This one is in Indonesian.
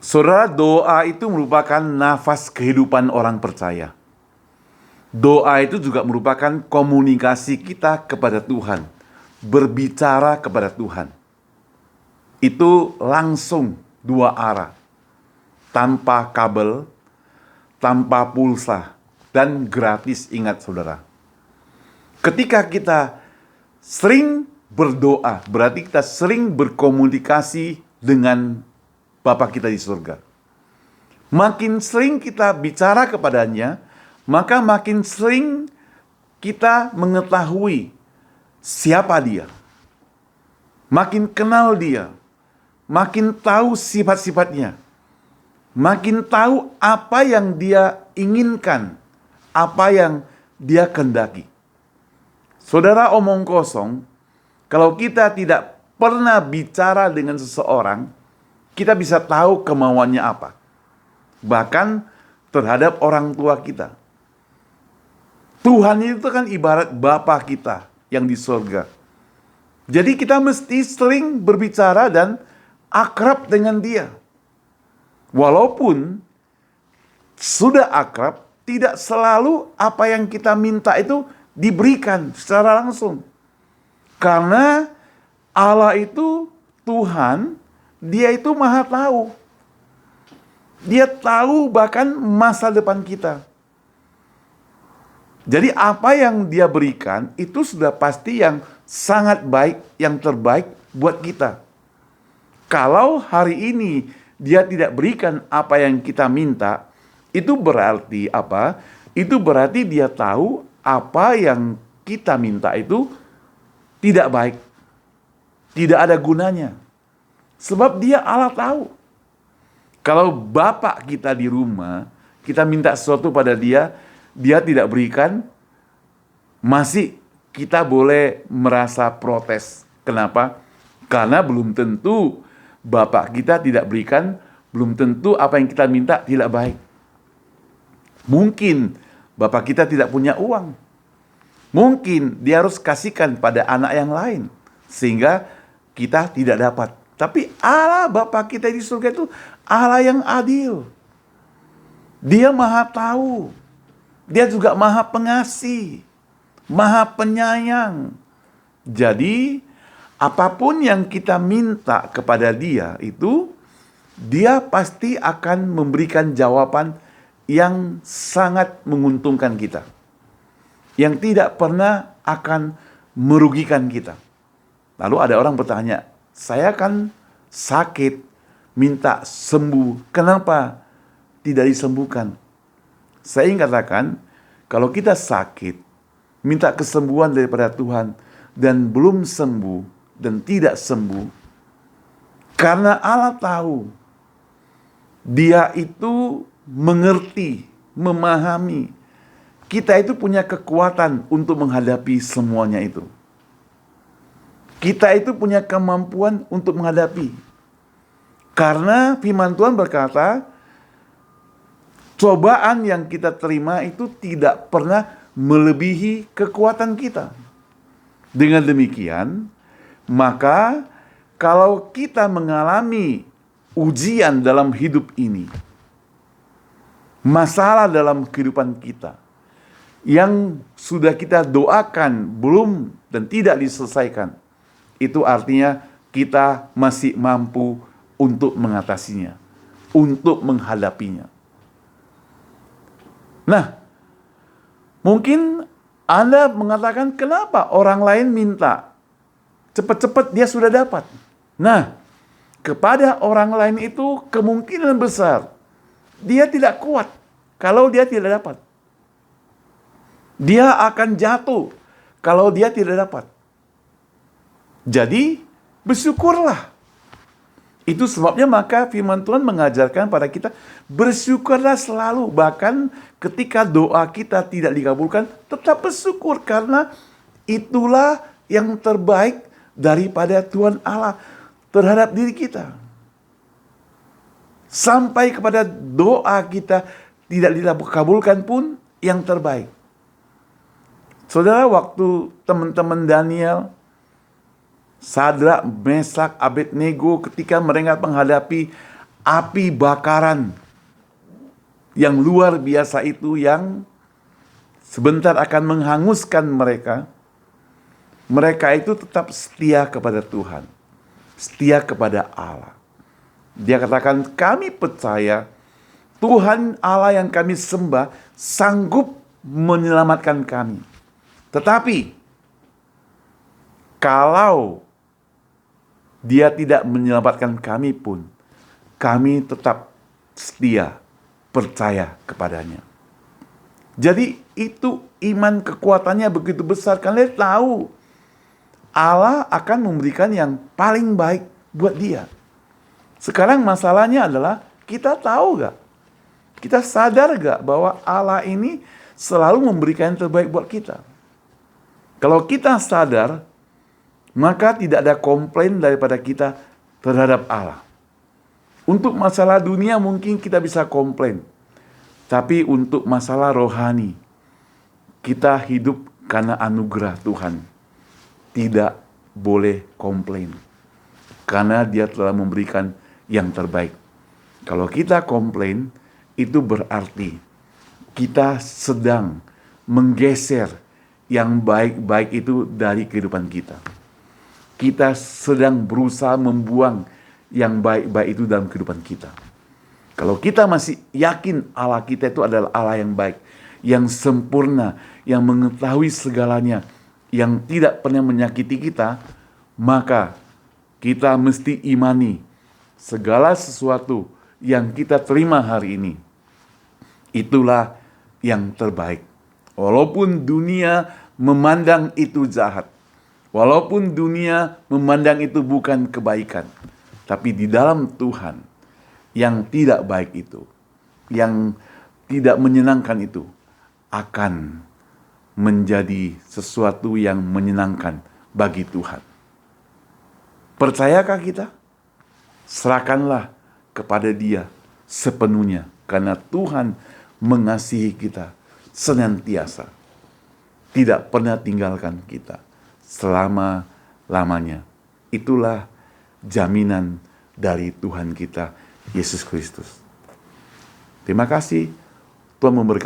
Saudara, doa itu merupakan nafas kehidupan orang percaya. Doa itu juga merupakan komunikasi kita kepada Tuhan, berbicara kepada Tuhan. Itu langsung dua arah, tanpa kabel, tanpa pulsa, dan gratis. Ingat saudara, ketika kita sering berdoa, berarti kita sering berkomunikasi dengan Bapa kita di surga. Makin sering kita bicara kepadanya, maka makin sering kita mengetahui siapa dia. Makin kenal dia, makin tahu sifat-sifatnya, makin tahu apa yang dia inginkan, apa yang dia kehendaki. Saudara, omong kosong, kalau kita tidak pernah bicara dengan seseorang, kita bisa tahu kemauannya apa. Bahkan terhadap orang tua kita. Tuhan itu kan ibarat Bapa kita yang di surga. Jadi kita mesti sering berbicara dan akrab dengan dia. Walaupun sudah akrab, tidak selalu apa yang kita minta itu diberikan secara langsung. Karena Allah itu Tuhan, Dia itu maha tahu. Dia tahu bahkan masa depan kita. Jadi apa yang dia berikan itu sudah pasti yang sangat baik, yang terbaik buat kita. Kalau hari ini dia tidak berikan apa yang kita minta, itu berarti apa? Itu berarti dia tahu apa yang kita minta itu tidak baik. Tidak ada gunanya. Sebab dia Allah tahu. Kalau bapak kita di rumah, kita minta sesuatu pada dia, dia tidak berikan, masih kita boleh merasa protes. Kenapa? Karena belum tentu bapak kita tidak berikan, belum tentu apa yang kita minta tidak baik. Mungkin bapak kita tidak punya uang. Mungkin dia harus kasihkan pada anak yang lain, sehingga kita tidak dapat. Tapi Allah Bapa kita di surga itu Allah yang adil. Dia maha tahu. Dia juga maha pengasih, maha penyayang. Jadi apapun yang kita minta kepada dia itu, dia pasti akan memberikan jawaban yang sangat menguntungkan kita. Yang tidak pernah akan merugikan kita. Lalu ada orang bertanya, saya kan sakit, minta sembuh, kenapa tidak disembuhkan? Saya ingin katakan, kalau kita sakit, minta kesembuhan daripada Tuhan, dan belum sembuh, dan tidak sembuh, karena Allah tahu, Dia itu mengerti, memahami, kita itu punya kekuatan untuk menghadapi semuanya itu. Kita itu punya kemampuan untuk menghadapi. Karena firman Tuhan berkata, cobaan yang kita terima itu tidak pernah melebihi kekuatan kita. Dengan demikian, maka kalau kita mengalami ujian dalam hidup ini, masalah dalam kehidupan kita, yang sudah kita doakan belum dan tidak diselesaikan, itu artinya kita masih mampu untuk mengatasinya, untuk menghadapinya. Nah, mungkin Anda mengatakan, kenapa orang lain minta cepat-cepat dia sudah dapat? Nah, kepada orang lain itu kemungkinan besar dia tidak kuat kalau dia tidak dapat. Dia akan jatuh kalau dia tidak dapat. Jadi, bersyukurlah. Itu sebabnya maka firman Tuhan mengajarkan pada kita, bersyukurlah selalu. Bahkan ketika doa kita tidak dikabulkan, tetap bersyukur. Karena itulah yang terbaik daripada Tuhan Allah terhadap diri kita. Sampai kepada doa kita tidak dikabulkan pun yang terbaik. Saudara, waktu teman-teman Daniel, Sadrak, Mesak, Abednego ketika mereka menghadapi api bakaran yang luar biasa itu yang sebentar akan menghanguskan mereka. Mereka itu tetap setia kepada Tuhan, setia kepada Allah. Dia katakan, kami percaya Tuhan Allah yang kami sembah sanggup menyelamatkan kami. Tetapi kalau Dia tidak menyelamatkan kami pun, kami tetap setia, percaya kepadanya. Jadi itu iman kekuatannya begitu besar. Kalian tahu Allah akan memberikan yang paling baik buat dia. Sekarang masalahnya adalah kita tahu gak? Kita sadar gak bahwa Allah ini selalu memberikan yang terbaik buat kita? Kalau kita sadar, maka tidak ada komplain daripada kita terhadap Allah. Untuk masalah dunia mungkin kita bisa komplain. Tapi untuk masalah rohani, kita hidup karena anugerah Tuhan. Tidak boleh komplain. Karena Dia telah memberikan yang terbaik. Kalau kita komplain, itu berarti kita sedang menggeser yang baik-baik itu dari kehidupan kita. Kita sedang berusaha membuang yang baik-baik itu dalam kehidupan kita. Kalau kita masih yakin Allah kita itu adalah Allah yang baik, yang sempurna, yang mengetahui segalanya, yang tidak pernah menyakiti kita, maka kita mesti imani segala sesuatu yang kita terima hari ini. Itulah yang terbaik. Walaupun dunia memandang itu jahat, walaupun dunia memandang itu bukan kebaikan, tapi di dalam Tuhan, yang tidak baik itu, yang tidak menyenangkan itu, akan menjadi sesuatu yang menyenangkan bagi Tuhan. Percayakah kita? Serahkanlah kepada Dia sepenuhnya, karena Tuhan mengasihi kita senantiasa, tidak pernah tinggalkan kita selama-lamanya. Itulah jaminan dari Tuhan kita, Yesus Kristus. Terima kasih, Tuhan memberkati.